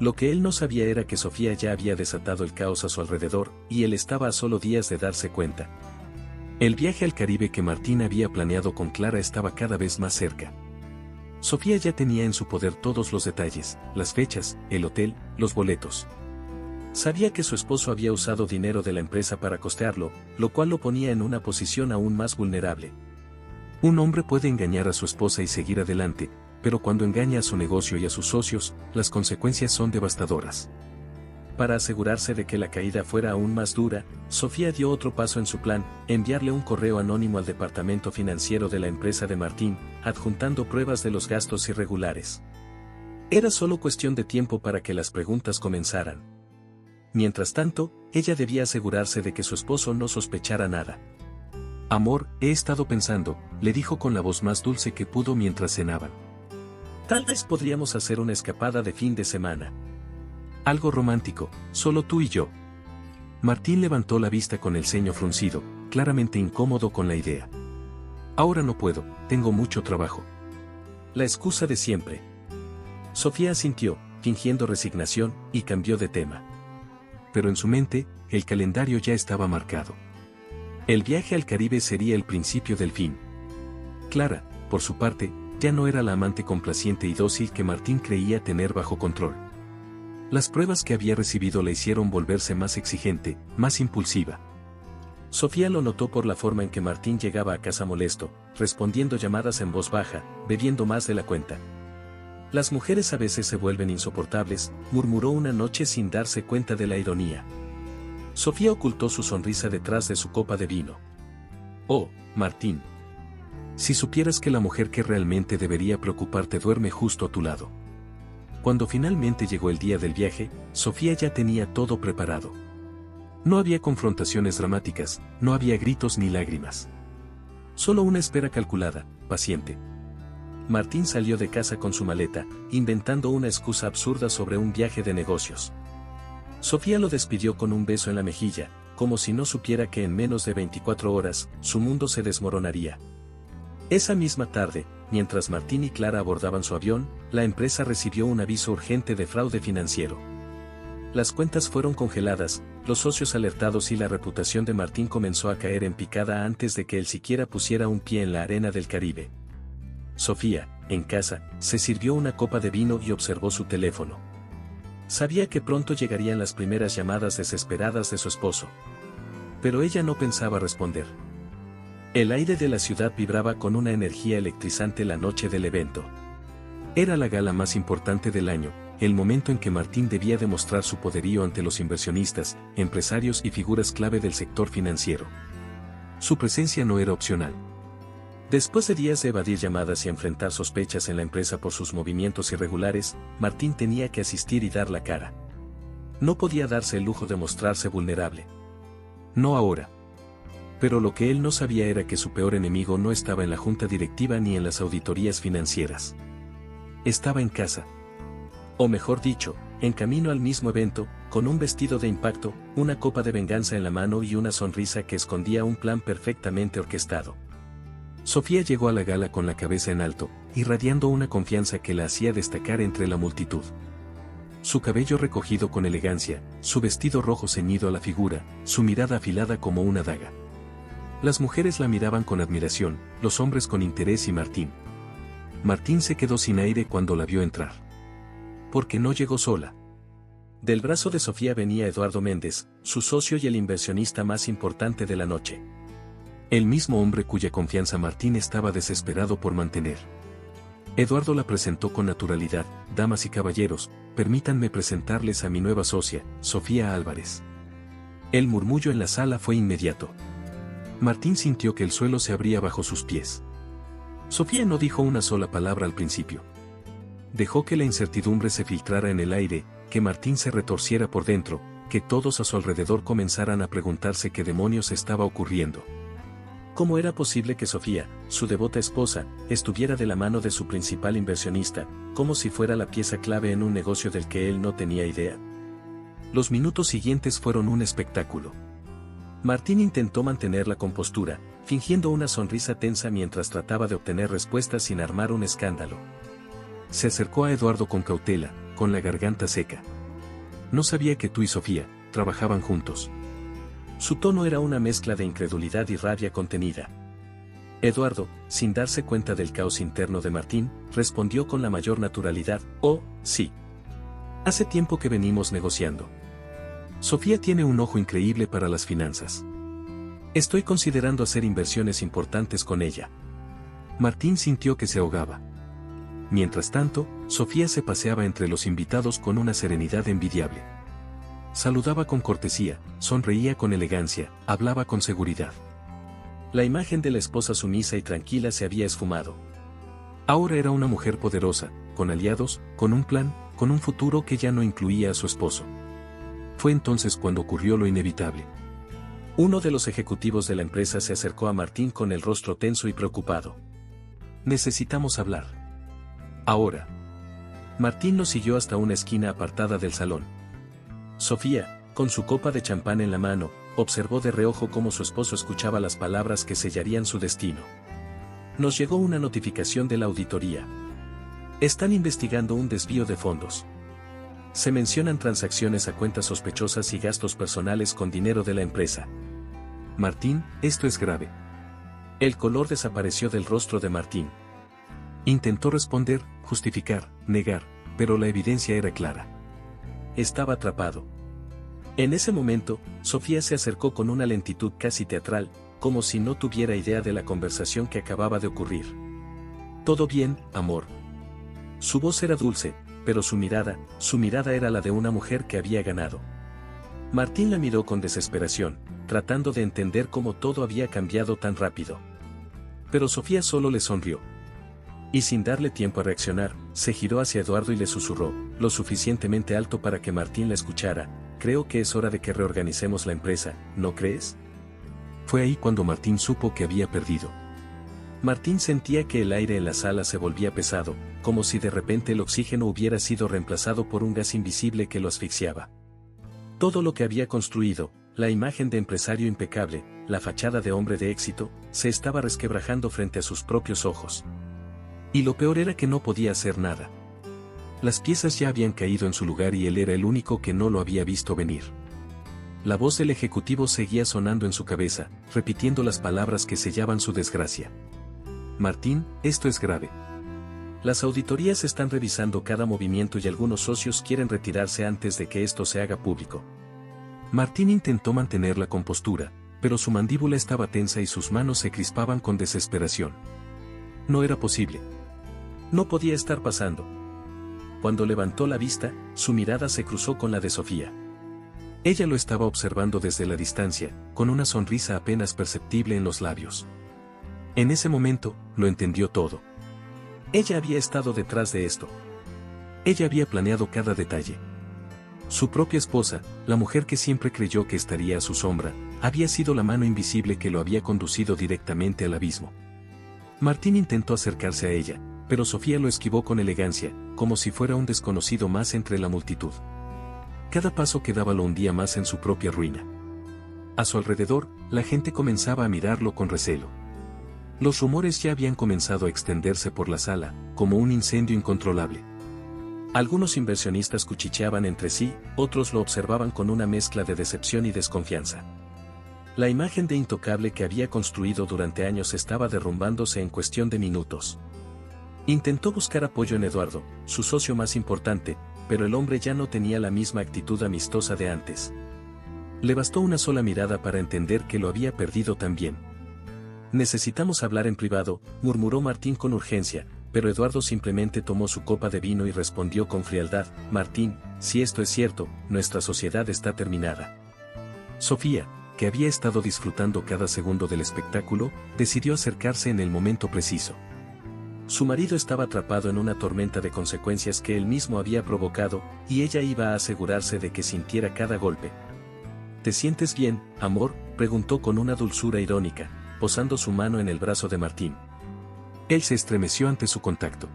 Lo que él no sabía era que Sofía ya había desatado el caos a su alrededor, y él estaba a solo días de darse cuenta. El viaje al Caribe que Martín había planeado con Clara estaba cada vez más cerca. Sofía ya tenía en su poder todos los detalles, las fechas, el hotel, los boletos. Sabía que su esposo había usado dinero de la empresa para costearlo, lo cual lo ponía en una posición aún más vulnerable. Un hombre puede engañar a su esposa y seguir adelante, pero cuando engaña a su negocio y a sus socios, las consecuencias son devastadoras. Para asegurarse de que la caída fuera aún más dura, Sofía dio otro paso en su plan, enviarle un correo anónimo al departamento financiero de la empresa de Martín, adjuntando pruebas de los gastos irregulares. Era solo cuestión de tiempo para que las preguntas comenzaran. Mientras tanto, ella debía asegurarse de que su esposo no sospechara nada. «Amor, he estado pensando», le dijo con la voz más dulce que pudo mientras cenaban. «Tal vez podríamos hacer una escapada de fin de semana. Algo romántico, solo tú y yo». Martín levantó la vista con el ceño fruncido, claramente incómodo con la idea. «Ahora no puedo, tengo mucho trabajo». La excusa de siempre. Sofía asintió, fingiendo resignación, y cambió de tema. Pero en su mente, el calendario ya estaba marcado. El viaje al Caribe sería el principio del fin. Clara, por su parte, ya no era la amante complaciente y dócil que Martín creía tener bajo control. Las pruebas que había recibido la hicieron volverse más exigente, más impulsiva. Sofía lo notó por la forma en que Martín llegaba a casa molesto, respondiendo llamadas en voz baja, bebiendo más de la cuenta. «Las mujeres a veces se vuelven insoportables», murmuró una noche sin darse cuenta de la ironía. Sofía ocultó su sonrisa detrás de su copa de vino. «Oh, Martín. Si supieras que la mujer que realmente debería preocuparte duerme justo a tu lado». Cuando finalmente llegó el día del viaje, Sofía ya tenía todo preparado. No había confrontaciones dramáticas, no había gritos ni lágrimas. Solo una espera calculada, paciente. Martín salió de casa con su maleta, inventando una excusa absurda sobre un viaje de negocios. Sofía lo despidió con un beso en la mejilla, como si no supiera que en menos de 24 horas, su mundo se desmoronaría. Esa misma tarde, mientras Martín y Clara abordaban su avión, la empresa recibió un aviso urgente de fraude financiero. Las cuentas fueron congeladas, los socios alertados y la reputación de Martín comenzó a caer en picada antes de que él siquiera pusiera un pie en la arena del Caribe. Sofía, en casa, se sirvió una copa de vino y observó su teléfono. Sabía que pronto llegarían las primeras llamadas desesperadas de su esposo. Pero ella no pensaba responder. El aire de la ciudad vibraba con una energía electrizante la noche del evento. Era la gala más importante del año, el momento en que Martín debía demostrar su poderío ante los inversionistas, empresarios y figuras clave del sector financiero. Su presencia no era opcional. Después de días de evadir llamadas y enfrentar sospechas en la empresa por sus movimientos irregulares, Martín tenía que asistir y dar la cara. No podía darse el lujo de mostrarse vulnerable. No ahora. Pero lo que él no sabía era que su peor enemigo no estaba en la junta directiva ni en las auditorías financieras. Estaba en casa. O mejor dicho, en camino al mismo evento, con un vestido de impacto, una copa de venganza en la mano y una sonrisa que escondía un plan perfectamente orquestado. Sofía llegó a la gala con la cabeza en alto, irradiando una confianza que la hacía destacar entre la multitud. Su cabello recogido con elegancia, su vestido rojo ceñido a la figura, su mirada afilada como una daga. Las mujeres la miraban con admiración, los hombres con interés y Martín. Martín se quedó sin aire cuando la vio entrar. Porque no llegó sola. Del brazo de Sofía venía Eduardo Méndez, su socio y el inversionista más importante de la noche. El mismo hombre cuya confianza Martín estaba desesperado por mantener. Eduardo la presentó con naturalidad. «Damas y caballeros, permítanme presentarles a mi nueva socia, Sofía Álvarez». El murmullo en la sala fue inmediato. Martín sintió que el suelo se abría bajo sus pies. Sofía no dijo una sola palabra al principio. Dejó que la incertidumbre se filtrara en el aire, que Martín se retorciera por dentro, que todos a su alrededor comenzaran a preguntarse qué demonios estaba ocurriendo. ¿Cómo era posible que Sofía, su devota esposa, estuviera de la mano de su principal inversionista, como si fuera la pieza clave en un negocio del que él no tenía idea? Los minutos siguientes fueron un espectáculo. Martín intentó mantener la compostura, fingiendo una sonrisa tensa mientras trataba de obtener respuestas sin armar un escándalo. Se acercó a Eduardo con cautela, con la garganta seca. No sabía que tú y Sofía trabajaban juntos. Su tono era una mezcla de incredulidad y rabia contenida. Eduardo, sin darse cuenta del caos interno de Martín, respondió con la mayor naturalidad: «Oh, sí. Hace tiempo que venimos negociando. Sofía tiene un ojo increíble para las finanzas. Estoy considerando hacer inversiones importantes con ella». Martín sintió que se ahogaba. Mientras tanto, Sofía se paseaba entre los invitados con una serenidad envidiable. Saludaba con cortesía, sonreía con elegancia, hablaba con seguridad. La imagen de la esposa sumisa y tranquila se había esfumado. Ahora era una mujer poderosa, con aliados, con un plan, con un futuro que ya no incluía a su esposo. Fue entonces cuando ocurrió lo inevitable. Uno de los ejecutivos de la empresa se acercó a Martín con el rostro tenso y preocupado. «Necesitamos hablar. Ahora». Martín lo siguió hasta una esquina apartada del salón. Sofía, con su copa de champán en la mano, observó de reojo cómo su esposo escuchaba las palabras que sellarían su destino. «Nos llegó una notificación de la auditoría. Están investigando un desvío de fondos. Se mencionan transacciones a cuentas sospechosas y gastos personales con dinero de la empresa». «Martín, esto es grave». El color desapareció del rostro de Martín. Intentó responder, justificar, negar, pero la evidencia era clara. Estaba atrapado. En ese momento, Sofía se acercó con una lentitud casi teatral, como si no tuviera idea de la conversación que acababa de ocurrir. «Todo bien, amor». Su voz era dulce, pero su mirada era la de una mujer que había ganado. Martín la miró con desesperación, tratando de entender cómo todo había cambiado tan rápido. Pero Sofía solo le sonrió. Y sin darle tiempo a reaccionar, se giró hacia Eduardo y le susurró, lo suficientemente alto para que Martín la escuchara: «Creo que es hora de que reorganicemos la empresa, ¿no crees?». Fue ahí cuando Martín supo que había perdido. Martín sentía que el aire en la sala se volvía pesado, como si de repente el oxígeno hubiera sido reemplazado por un gas invisible que lo asfixiaba. Todo lo que había construido, la imagen de empresario impecable, la fachada de hombre de éxito, se estaba resquebrajando frente a sus propios ojos. Y lo peor era que no podía hacer nada. Las piezas ya habían caído en su lugar y él era el único que no lo había visto venir. La voz del ejecutivo seguía sonando en su cabeza, repitiendo las palabras que sellaban su desgracia. «Martín, esto es grave. Las auditorías están revisando cada movimiento y algunos socios quieren retirarse antes de que esto se haga público». Martín intentó mantener la compostura, pero su mandíbula estaba tensa y sus manos se crispaban con desesperación. No era posible. No podía estar pasando. Cuando levantó la vista, su mirada se cruzó con la de Sofía. Ella lo estaba observando desde la distancia, con una sonrisa apenas perceptible en los labios. En ese momento, lo entendió todo. Ella había estado detrás de esto. Ella había planeado cada detalle. Su propia esposa, la mujer que siempre creyó que estaría a su sombra, había sido la mano invisible que lo había conducido directamente al abismo. Martín intentó acercarse a ella, pero Sofía lo esquivó con elegancia, como si fuera un desconocido más entre la multitud. Cada paso que daba lo hundía más en su propia ruina. A su alrededor, la gente comenzaba a mirarlo con recelo. Los rumores ya habían comenzado a extenderse por la sala, como un incendio incontrolable. Algunos inversionistas cuchicheaban entre sí, otros lo observaban con una mezcla de decepción y desconfianza. La imagen de intocable que había construido durante años estaba derrumbándose en cuestión de minutos. Intentó buscar apoyo en Eduardo, su socio más importante, pero el hombre ya no tenía la misma actitud amistosa de antes. Le bastó una sola mirada para entender que lo había perdido también. «Necesitamos hablar en privado», murmuró Martín con urgencia, pero Eduardo simplemente tomó su copa de vino y respondió con frialdad: «Martín, si esto es cierto, nuestra sociedad está terminada». Sofía, que había estado disfrutando cada segundo del espectáculo, decidió acercarse en el momento preciso. Su marido estaba atrapado en una tormenta de consecuencias que él mismo había provocado, y ella iba a asegurarse de que sintiera cada golpe. ¿Te sientes bien, amor?, preguntó con una dulzura irónica, posando su mano en el brazo de Martín. Él se estremeció ante su contacto.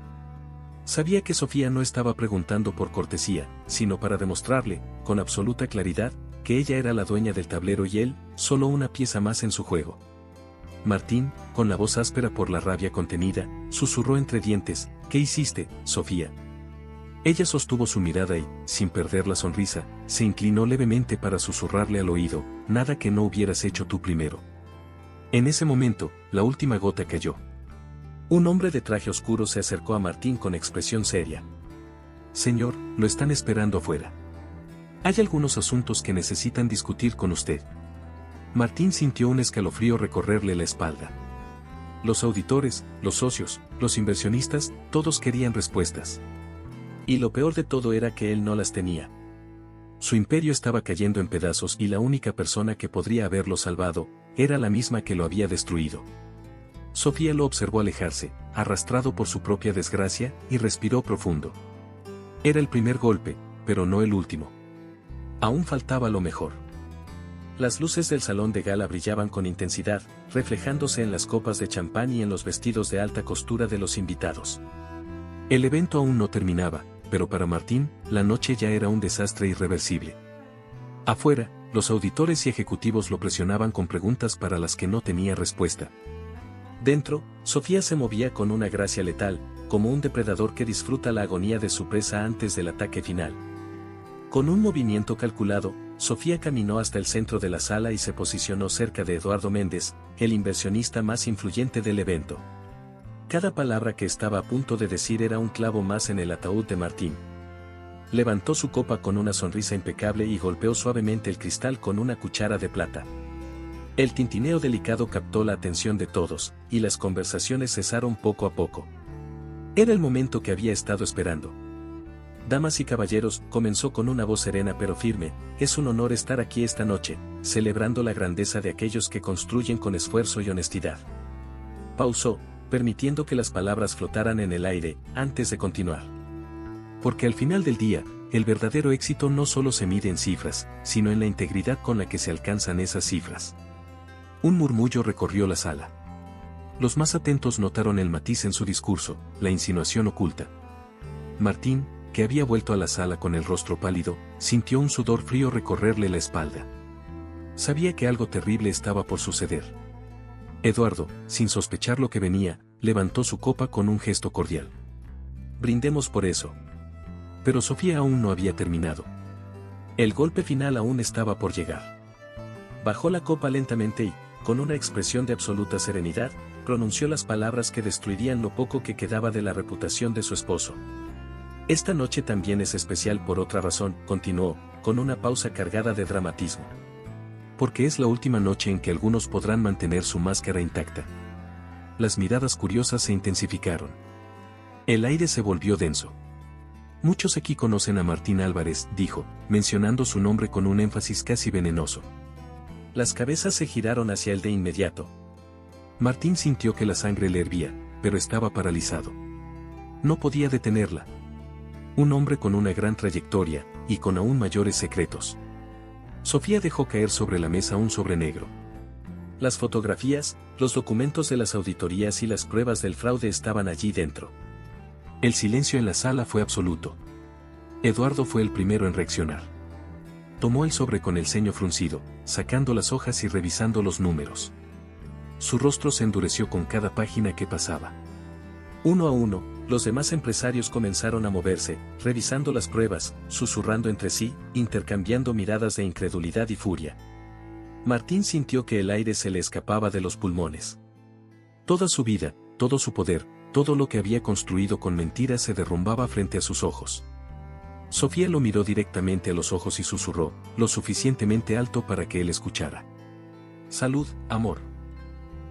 Sabía que Sofía no estaba preguntando por cortesía, sino para demostrarle, con absoluta claridad, que ella era la dueña del tablero y él, solo una pieza más en su juego. Martín, con la voz áspera por la rabia contenida, susurró entre dientes: ¿Qué hiciste, Sofía? Ella sostuvo su mirada y, sin perder la sonrisa, se inclinó levemente para susurrarle al oído: nada que no hubieras hecho tú primero. En ese momento, la última gota cayó. Un hombre de traje oscuro se acercó a Martín con expresión seria. Señor, lo están esperando afuera. Hay algunos asuntos que necesitan discutir con usted. Martín sintió un escalofrío recorrerle la espalda. Los auditores, los socios, los inversionistas, todos querían respuestas. Y lo peor de todo era que él no las tenía. Su imperio estaba cayendo en pedazos y la única persona que podría haberlo salvado, era la misma que lo había destruido. Sofía lo observó alejarse, arrastrado por su propia desgracia, y respiró profundo. Era el primer golpe, pero no el último. Aún faltaba lo mejor. Las luces del salón de gala brillaban con intensidad, reflejándose en las copas de champán y en los vestidos de alta costura de los invitados. El evento aún no terminaba, pero para Martín, la noche ya era un desastre irreversible. Afuera, los auditores y ejecutivos lo presionaban con preguntas para las que no tenía respuesta. Dentro, Sofía se movía con una gracia letal, como un depredador que disfruta la agonía de su presa antes del ataque final. Con un movimiento calculado, Sofía caminó hasta el centro de la sala y se posicionó cerca de Eduardo Méndez, el inversionista más influyente del evento. Cada palabra que estaba a punto de decir era un clavo más en el ataúd de Martín. Levantó su copa con una sonrisa impecable y golpeó suavemente el cristal con una cuchara de plata. El tintineo delicado captó la atención de todos, y las conversaciones cesaron poco a poco. Era el momento que había estado esperando. Damas y caballeros, comenzó con una voz serena pero firme, es un honor estar aquí esta noche, celebrando la grandeza de aquellos que construyen con esfuerzo y honestidad. Pausó, permitiendo que las palabras flotaran en el aire, antes de continuar. Porque al final del día, el verdadero éxito no solo se mide en cifras, sino en la integridad con la que se alcanzan esas cifras. Un murmullo recorrió la sala. Los más atentos notaron el matiz en su discurso, la insinuación oculta. Martín, que había vuelto a la sala con el rostro pálido, sintió un sudor frío recorrerle la espalda. Sabía que algo terrible estaba por suceder. Eduardo, sin sospechar lo que venía, levantó su copa con un gesto cordial. Brindemos por eso. Pero Sofía aún no había terminado. El golpe final aún estaba por llegar. Bajó la copa lentamente y, con una expresión de absoluta serenidad, pronunció las palabras que destruirían lo poco que quedaba de la reputación de su esposo. Esta noche también es especial por otra razón, continuó, con una pausa cargada de dramatismo. Porque es la última noche en que algunos podrán mantener su máscara intacta. Las miradas curiosas se intensificaron. El aire se volvió denso. Muchos aquí conocen a Martín Álvarez, dijo, mencionando su nombre con un énfasis casi venenoso. Las cabezas se giraron hacia él de inmediato. Martín sintió que la sangre le hervía, pero estaba paralizado. No podía detenerla. Un hombre con una gran trayectoria, y con aún mayores secretos. Sofía dejó caer sobre la mesa un sobre negro. Las fotografías, los documentos de las auditorías y las pruebas del fraude estaban allí dentro. El silencio en la sala fue absoluto. Eduardo fue el primero en reaccionar. Tomó el sobre con el ceño fruncido, sacando las hojas y revisando los números. Su rostro se endureció con cada página que pasaba. Uno a uno, los demás empresarios comenzaron a moverse, revisando las pruebas, susurrando entre sí, intercambiando miradas de incredulidad y furia. Martín sintió que el aire se le escapaba de los pulmones. Toda su vida, todo su poder, todo lo que había construido con mentiras se derrumbaba frente a sus ojos. Sofía lo miró directamente a los ojos y susurró, lo suficientemente alto para que él escuchara. Salud, amor.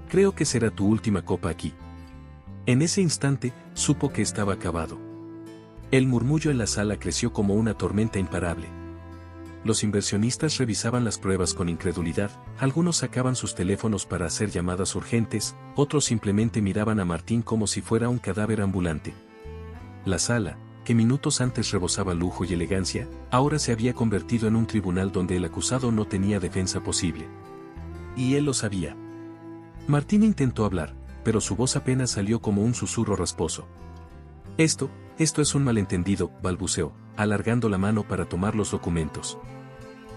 Creo que será tu última copa aquí. En ese instante, supo que estaba acabado. El murmullo en la sala creció como una tormenta imparable. Los inversionistas revisaban las pruebas con incredulidad, algunos sacaban sus teléfonos para hacer llamadas urgentes, otros simplemente miraban a Martín como si fuera un cadáver ambulante. La sala, que minutos antes rebosaba lujo y elegancia, ahora se había convertido en un tribunal donde el acusado no tenía defensa posible. Y él lo sabía. Martín intentó hablar, pero su voz apenas salió como un susurro rasposo. Esto es un malentendido, balbuceó, alargando la mano para tomar los documentos.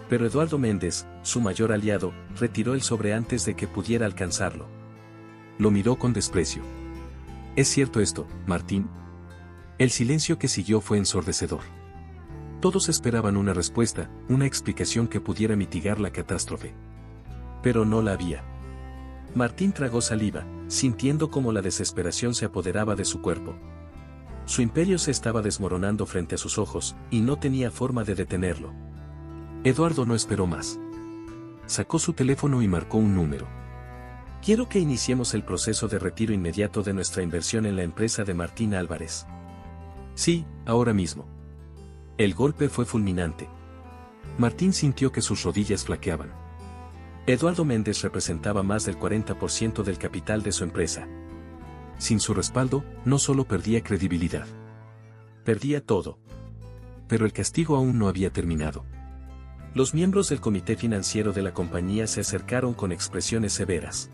Pero Eduardo Méndez, su mayor aliado, retiró el sobre antes de que pudiera alcanzarlo. Lo miró con desprecio. ¿Es cierto esto, Martín? El silencio que siguió fue ensordecedor. Todos esperaban una respuesta, una explicación que pudiera mitigar la catástrofe. Pero no la había. Martín tragó saliva, sintiendo cómo la desesperación se apoderaba de su cuerpo. Su imperio se estaba desmoronando frente a sus ojos, y no tenía forma de detenerlo. Eduardo no esperó más. Sacó su teléfono y marcó un número. Quiero que iniciemos el proceso de retiro inmediato de nuestra inversión en la empresa de Martín Álvarez. Sí, ahora mismo. El golpe fue fulminante. Martín sintió que sus rodillas flaqueaban. Eduardo Méndez representaba más del 40% del capital de su empresa. Sin su respaldo, no solo perdía credibilidad. Perdía todo. Pero el castigo aún no había terminado. Los miembros del comité financiero de la compañía se acercaron con expresiones severas.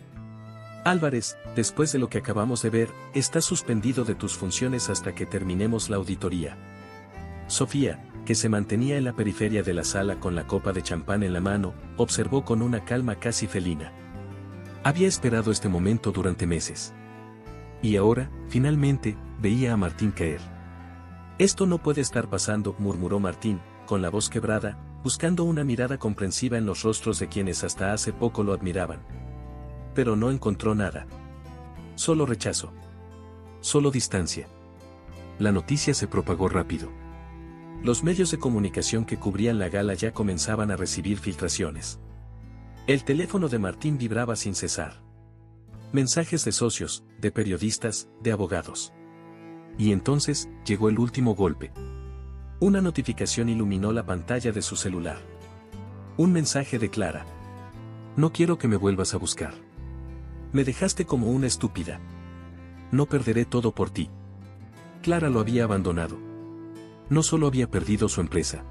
Álvarez, después de lo que acabamos de ver, estás suspendido de tus funciones hasta que terminemos la auditoría. Sofía, que se mantenía en la periferia de la sala con la copa de champán en la mano, observó con una calma casi felina. Había esperado este momento durante meses. Y ahora, finalmente, veía a Martín caer. Esto no puede estar pasando, murmuró Martín, con la voz quebrada, buscando una mirada comprensiva en los rostros de quienes hasta hace poco lo admiraban. Pero no encontró nada. Solo rechazo. Solo distancia. La noticia se propagó rápido. Los medios de comunicación que cubrían la gala ya comenzaban a recibir filtraciones. El teléfono de Martín vibraba sin cesar. Mensajes de socios, de periodistas, de abogados. Y entonces, llegó el último golpe. Una notificación iluminó la pantalla de su celular. Un mensaje de Clara. No quiero que me vuelvas a buscar. Me dejaste como una estúpida. No perderé todo por ti. Clara lo había abandonado. No solo había perdido su empresa.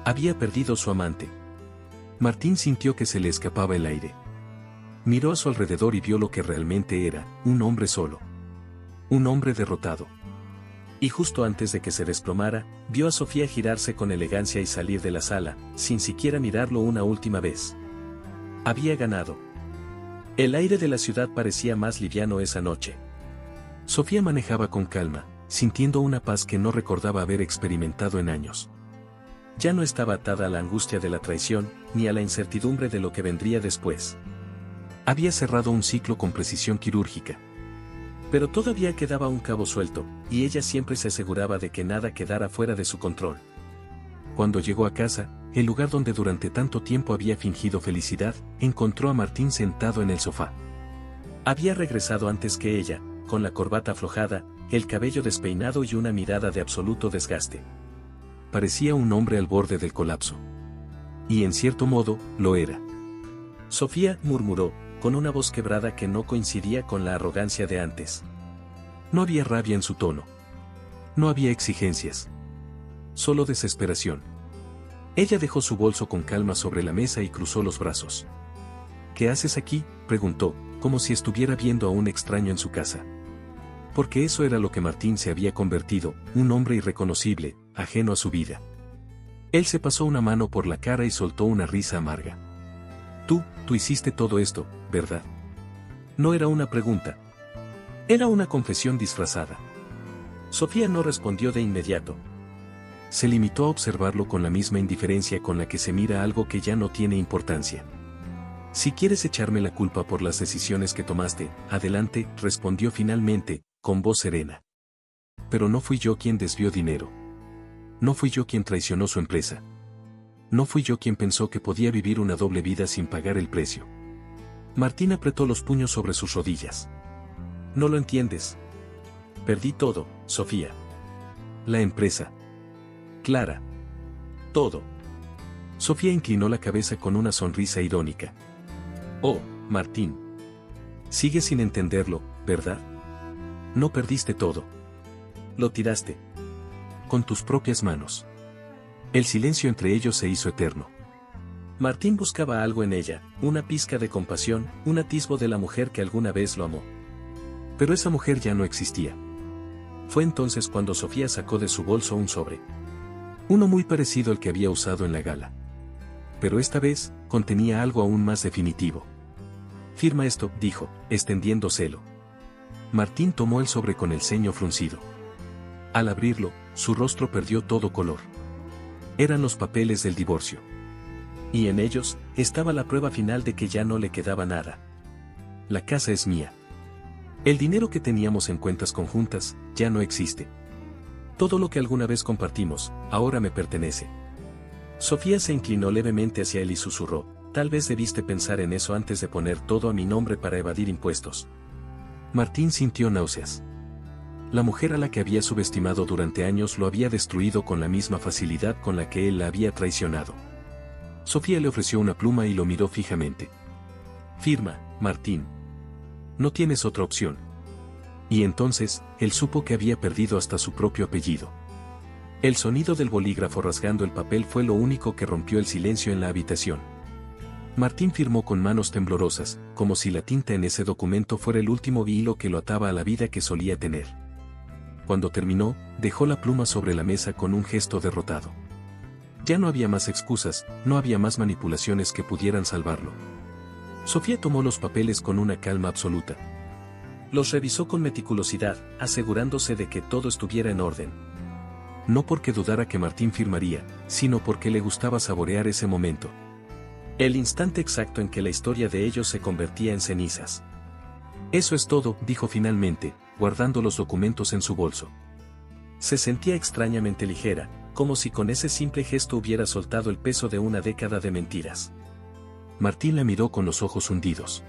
Había perdido su amante. Martín sintió que se le escapaba el aire. Miró a su alrededor y vio lo que realmente era, un hombre solo. Un hombre derrotado. Y justo antes de que se desplomara, vio a Sofía girarse con elegancia y salir de la sala, sin siquiera mirarlo una última vez. Había ganado. El aire de la ciudad parecía más liviano esa noche. Sofía manejaba con calma, sintiendo una paz que no recordaba haber experimentado en años. Ya no estaba atada a la angustia de la traición, ni a la incertidumbre de lo que vendría después. Había cerrado un ciclo con precisión quirúrgica. Pero todavía quedaba un cabo suelto, y ella siempre se aseguraba de que nada quedara fuera de su control. Cuando llegó a casa, el lugar donde durante tanto tiempo había fingido felicidad, encontró a Martín sentado en el sofá. Había regresado antes que ella, con la corbata aflojada, el cabello despeinado y una mirada de absoluto desgaste. Parecía un hombre al borde del colapso. Y en cierto modo, lo era. Sofía, murmuró, con una voz quebrada que no coincidía con la arrogancia de antes. No había rabia en su tono. No había exigencias. Solo desesperación. Ella dejó su bolso con calma sobre la mesa y cruzó los brazos. ¿Qué haces aquí?, preguntó, como si estuviera viendo a un extraño en su casa. Porque eso era lo que Martín se había convertido, un hombre irreconocible, ajeno a su vida. Él se pasó una mano por la cara y soltó una risa amarga. Tú hiciste todo esto, ¿verdad? No era una pregunta. Era una confesión disfrazada. Sofía no respondió de inmediato. Se limitó a observarlo con la misma indiferencia con la que se mira algo que ya no tiene importancia. Si quieres echarme la culpa por las decisiones que tomaste, adelante, respondió finalmente, con voz serena. Pero no fui yo quien desvió dinero. No fui yo quien traicionó su empresa. No fui yo quien pensó que podía vivir una doble vida sin pagar el precio. Martín apretó los puños sobre sus rodillas. No lo entiendes. Perdí todo, Sofía. La empresa. Clara. Todo. Sofía inclinó la cabeza con una sonrisa irónica. Oh, Martín. Sigues sin entenderlo, ¿verdad? No perdiste todo. Lo tiraste. Con tus propias manos. El silencio entre ellos se hizo eterno. Martín buscaba algo en ella, una pizca de compasión, un atisbo de la mujer que alguna vez lo amó. Pero esa mujer ya no existía. Fue entonces cuando Sofía sacó de su bolso un sobre. Uno muy parecido al que había usado en la gala. Pero esta vez, contenía algo aún más definitivo. Firma esto, dijo, extendiéndoselo. Martín tomó el sobre con el ceño fruncido. Al abrirlo, su rostro perdió todo color. Eran los papeles del divorcio. Y en ellos, estaba la prueba final de que ya no le quedaba nada. La casa es mía. El dinero que teníamos en cuentas conjuntas, ya no existe. Todo lo que alguna vez compartimos, ahora me pertenece. Sofía se inclinó levemente hacia él y susurró, tal vez debiste pensar en eso antes de poner todo a mi nombre para evadir impuestos. Martín sintió náuseas. La mujer a la que había subestimado durante años lo había destruido con la misma facilidad con la que él la había traicionado. Sofía le ofreció una pluma y lo miró fijamente. Firma, Martín. No tienes otra opción. Y entonces, él supo que había perdido hasta su propio apellido. El sonido del bolígrafo rasgando el papel fue lo único que rompió el silencio en la habitación. Martín firmó con manos temblorosas, como si la tinta en ese documento fuera el último hilo que lo ataba a la vida que solía tener. Cuando terminó, dejó la pluma sobre la mesa con un gesto derrotado. Ya no había más excusas, no había más manipulaciones que pudieran salvarlo. Sofía tomó los papeles con una calma absoluta. Los revisó con meticulosidad, asegurándose de que todo estuviera en orden. No porque dudara que Martín firmaría, sino porque le gustaba saborear ese momento. El instante exacto en que la historia de ellos se convertía en cenizas. Eso es todo, dijo finalmente, guardando los documentos en su bolso. Se sentía extrañamente ligera, como si con ese simple gesto hubiera soltado el peso de una década de mentiras. Martín la miró con los ojos hundidos.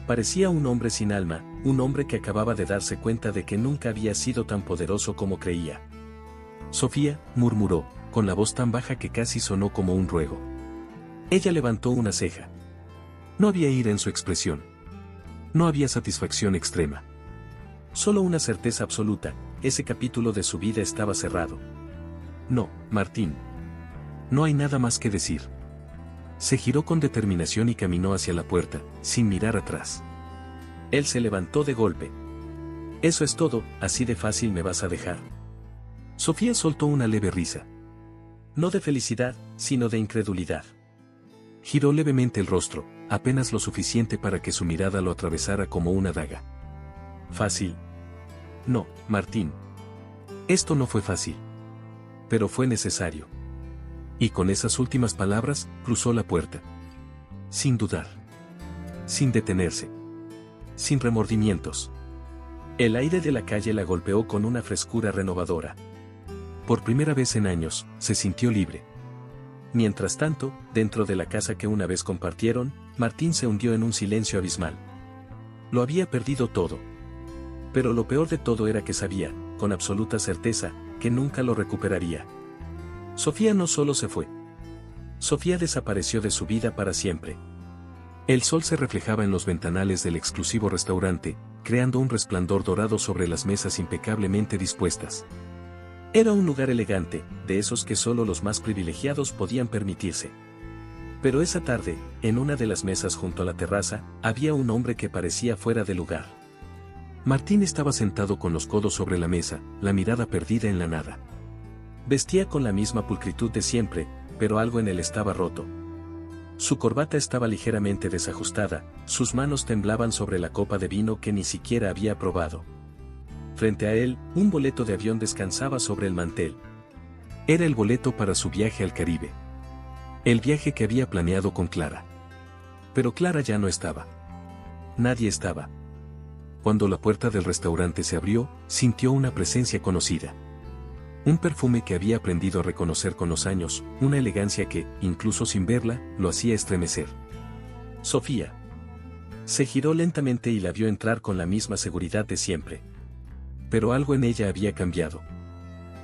Parecía un hombre sin alma, un hombre que acababa de darse cuenta de que nunca había sido tan poderoso como creía. Sofía, murmuró, con la voz tan baja que casi sonó como un ruego. Ella levantó una ceja. No había ira en su expresión. No había satisfacción extrema. Solo una certeza absoluta, ese capítulo de su vida estaba cerrado. No, Martín. No hay nada más que decir. Se giró con determinación y caminó hacia la puerta, sin mirar atrás. Él se levantó de golpe. Eso es todo, así de fácil me vas a dejar. Sofía soltó una leve risa. No de felicidad, sino de incredulidad. Giró levemente el rostro, apenas lo suficiente para que su mirada lo atravesara como una daga. ¿Fácil? No, Martín. Esto no fue fácil. Pero fue necesario. Y con esas últimas palabras, cruzó la puerta. Sin dudar. Sin detenerse. Sin remordimientos. El aire de la calle la golpeó con una frescura renovadora. Por primera vez en años, se sintió libre. Mientras tanto, dentro de la casa que una vez compartieron, Martín se hundió en un silencio abismal. Lo había perdido todo. Pero lo peor de todo era que sabía, con absoluta certeza, que nunca lo recuperaría. Sofía no solo se fue. Sofía desapareció de su vida para siempre. El sol se reflejaba en los ventanales del exclusivo restaurante, creando un resplandor dorado sobre las mesas impecablemente dispuestas. Era un lugar elegante, de esos que solo los más privilegiados podían permitirse. Pero esa tarde, en una de las mesas junto a la terraza, había un hombre que parecía fuera de lugar. Martín estaba sentado con los codos sobre la mesa, la mirada perdida en la nada. Vestía con la misma pulcritud de siempre, pero algo en él estaba roto. Su corbata estaba ligeramente desajustada, sus manos temblaban sobre la copa de vino que ni siquiera había probado. Frente a él, un boleto de avión descansaba sobre el mantel. Era el boleto para su viaje al Caribe. El viaje que había planeado con Clara. Pero Clara ya no estaba. Nadie estaba. Cuando la puerta del restaurante se abrió, sintió una presencia conocida. Un perfume que había aprendido a reconocer con los años, una elegancia que, incluso sin verla, lo hacía estremecer. Sofía. Se giró lentamente y la vio entrar con la misma seguridad de siempre. Pero algo en ella había cambiado.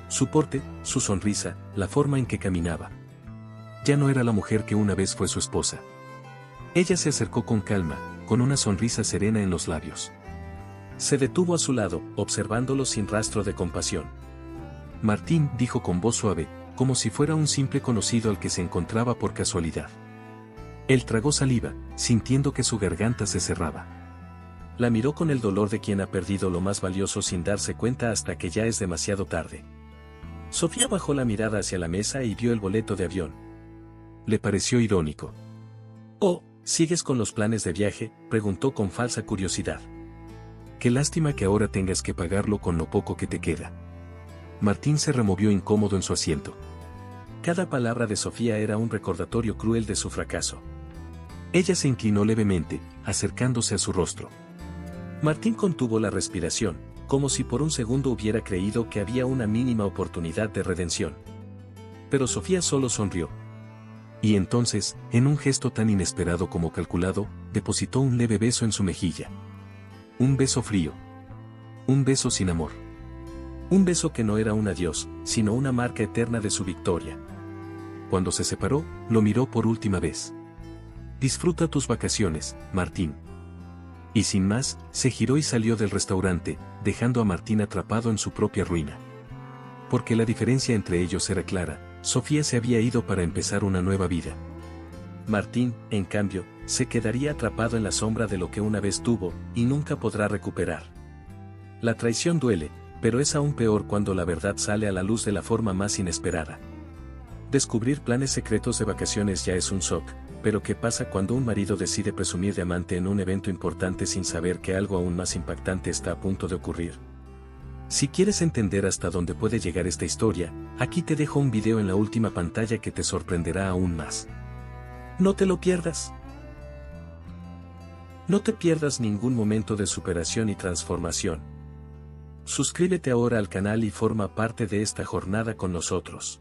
Su porte, su sonrisa, la forma en que caminaba. ya no era la mujer que una vez fue su esposa. Ella se acercó con calma, con una sonrisa serena en los labios. Se detuvo a su lado, observándolo sin rastro de compasión. Martín, dijo con voz suave, como si fuera un simple conocido al que se encontraba por casualidad. Él tragó saliva, sintiendo que su garganta se cerraba. La miró con el dolor de quien ha perdido lo más valioso sin darse cuenta hasta que ya es demasiado tarde. Sofía bajó la mirada hacia la mesa y vio el boleto de avión. Le pareció irónico. «Oh, ¿sigues con los planes de viaje?», preguntó con falsa curiosidad. «Qué lástima que ahora tengas que pagarlo con lo poco que te queda». Martín se removió incómodo en su asiento. Cada palabra de Sofía era un recordatorio cruel de su fracaso. Ella se inclinó levemente, acercándose a su rostro. Martín contuvo la respiración, como si por un segundo hubiera creído que había una mínima oportunidad de redención. Pero Sofía solo sonrió. Y entonces, en un gesto tan inesperado como calculado, depositó un leve beso en su mejilla. Un beso frío. Un beso sin amor. Un beso que no era un adiós, sino una marca eterna de su victoria. Cuando se separó, lo miró por última vez. «Disfruta tus vacaciones, Martín». Y sin más, se giró y salió del restaurante, dejando a Martín atrapado en su propia ruina. Porque la diferencia entre ellos era clara, Sofía se había ido para empezar una nueva vida. Martín, en cambio, se quedaría atrapado en la sombra de lo que una vez tuvo, y nunca podrá recuperar. La traición duele, pero es aún peor cuando la verdad sale a la luz de la forma más inesperada. Descubrir planes secretos de vacaciones ya es un shock, pero ¿qué pasa cuando un marido decide presumir de amante en un evento importante sin saber que algo aún más impactante está a punto de ocurrir? Si quieres entender hasta dónde puede llegar esta historia, aquí te dejo un video en la última pantalla que te sorprenderá aún más. No te lo pierdas. No te pierdas ningún momento de superación y transformación. Suscríbete ahora al canal y forma parte de esta jornada con nosotros.